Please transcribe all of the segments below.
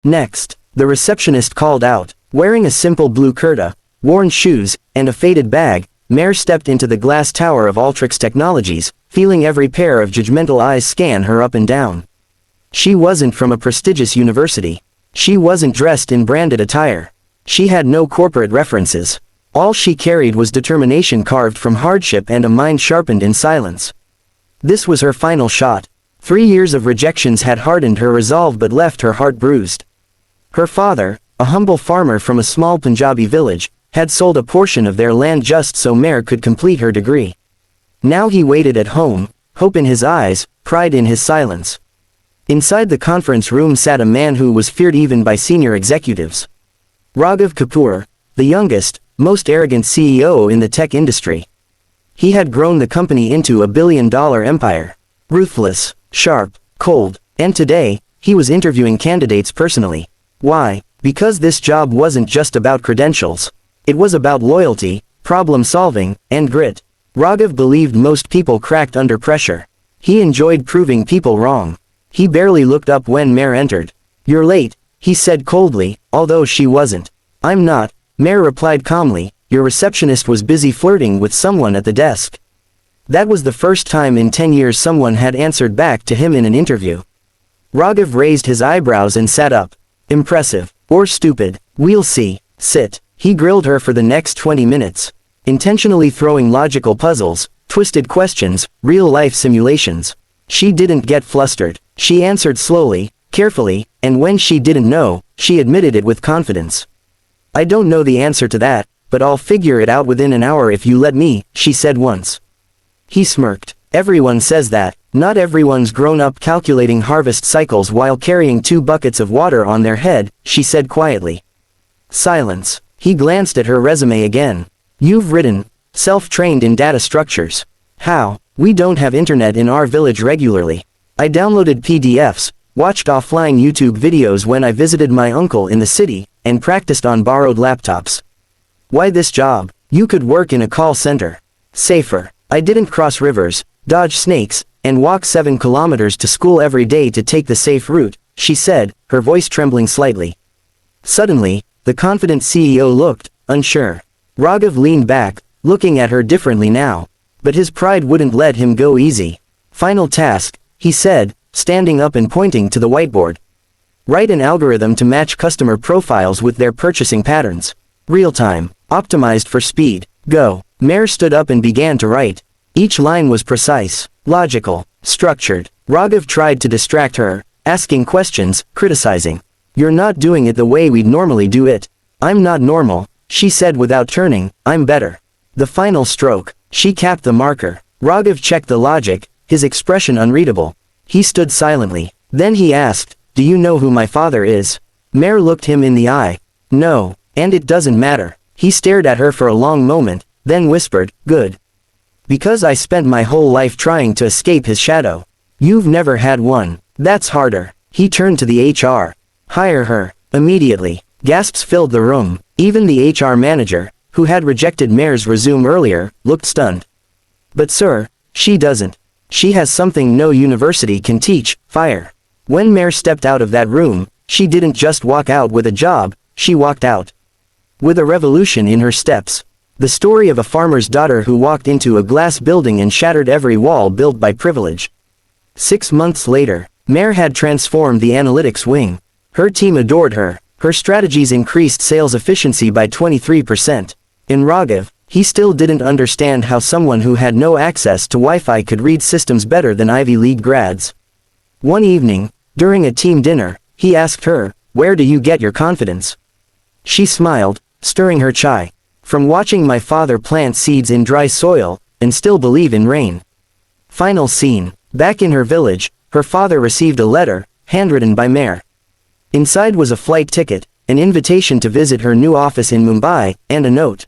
Next, the receptionist called out. Wearing a simple blue kurta, worn shoes, and a faded bag, Mare stepped into the glass tower of Ultrix Technologies, feeling every pair of judgmental eyes scan her up and down. She wasn't from a prestigious university. She wasn't dressed in branded attire. She had no corporate references. All she carried was determination carved from hardship and a mind sharpened in silence. This was her final shot. 3 years of rejections had hardened her resolve but left her heart bruised. Her father, a humble farmer from a small Punjabi village, had sold a portion of their land just so Mare could complete her degree. Now he waited at home, hope in his eyes, pride in his silence. Inside the conference room sat a man who was feared even by senior executives. Raghav Kapoor, the youngest, most arrogant CEO in the tech industry. He had grown the company into a billion-dollar empire. Ruthless, sharp, cold, and today, he was interviewing candidates personally. Why? Because this job wasn't just about credentials. It was about loyalty, problem-solving, and grit. Raghav believed most people cracked under pressure. He enjoyed proving people wrong. He barely looked up when Mare entered. "You're late," he said coldly, although she wasn't. "I'm not," Mare replied calmly. "Your receptionist was busy flirting with someone at the desk." That was the first time in 10 years someone had answered back to him in an interview. Raghav raised his eyebrows and sat up. "Impressive. Or stupid. We'll see. Sit." He grilled her for the next 20 minutes. Intentionally throwing logical puzzles, twisted questions, real-life simulations. She didn't get flustered. She answered slowly, carefully, and when she didn't know, she admitted it with confidence. "I don't know the answer to that, but I'll figure it out within an hour if you let me," she said once. He smirked. "Everyone says that. Not everyone's grown up calculating harvest cycles while carrying 2 buckets of water on their head," she said quietly. Silence. He glanced at her resume again. "You've written, self-trained in data structures. How? We don't have internet in our village regularly. I downloaded PDFs, watched offline YouTube videos when I visited my uncle in the city, and practiced on borrowed laptops. Why this job? You could work in a call center. Safer. I didn't cross rivers, dodge snakes, and walk 7 kilometers to school every day to take the safe route," she said, her voice trembling slightly. Suddenly, the confident CEO looked unsure. Raghav leaned back, looking at her differently now. But his pride wouldn't let him go easy. "Final task," he said, standing up and pointing to the whiteboard. "Write an algorithm to match customer profiles with their purchasing patterns. Real-time, optimized for speed. Go." Mare stood up and began to write. Each line was precise, logical, structured. Raghav tried to distract her, asking questions, criticizing. "You're not doing it the way we'd normally do it." "I'm not normal," she said without turning. "I'm better." The final stroke. She capped the marker. Raghav checked the logic, his expression unreadable. He stood silently. Then he asked, "Do you know who my father is?" Mare looked him in the eye. "No, and it doesn't matter." He stared at her for a long moment, then whispered, "Good. Because I spent my whole life trying to escape his shadow. You've never had one. That's harder." He turned to the HR. "Hire her, immediately." Gasps filled the room. Even the HR manager, who had rejected Mare's resume earlier, looked stunned. "But sir, she doesn't. She has something no university can teach, fire." When Mare stepped out of that room, she didn't just walk out with a job, she walked out with a revolution in her steps. The story of a farmer's daughter who walked into a glass building and shattered every wall built by privilege. 6 months later, Mare had transformed the analytics wing. Her team adored her. Her strategies increased sales efficiency by 23%. In Raghav, he still didn't understand how someone who had no access to Wi-Fi could read systems better than Ivy League grads. One evening, during a team dinner, he asked her, "Where do you get your confidence?" She smiled, stirring her chai. "From watching my father plant seeds in dry soil, and still believe in rain." Final scene. Back in her village, her father received a letter, handwritten by Mare. Inside was a flight ticket, an invitation to visit her new office in Mumbai, and a note.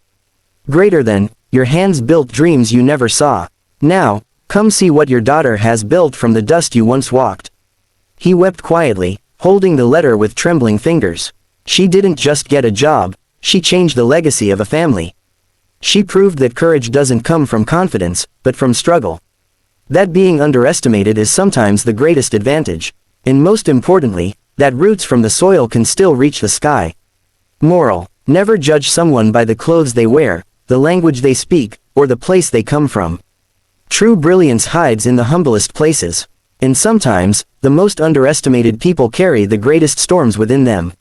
"Greater than, your hands built dreams you never saw. Now, come see what your daughter has built from the dust you once walked." He wept quietly, holding the letter with trembling fingers. She didn't just get a job, she changed the legacy of a family. She proved that courage doesn't come from confidence, but from struggle. That being underestimated is sometimes the greatest advantage. And most importantly, that roots from the soil can still reach the sky. Moral: never judge someone by the clothes they wear, the language they speak, or the place they come from. True brilliance hides in the humblest places. And sometimes, the most underestimated people carry the greatest storms within them.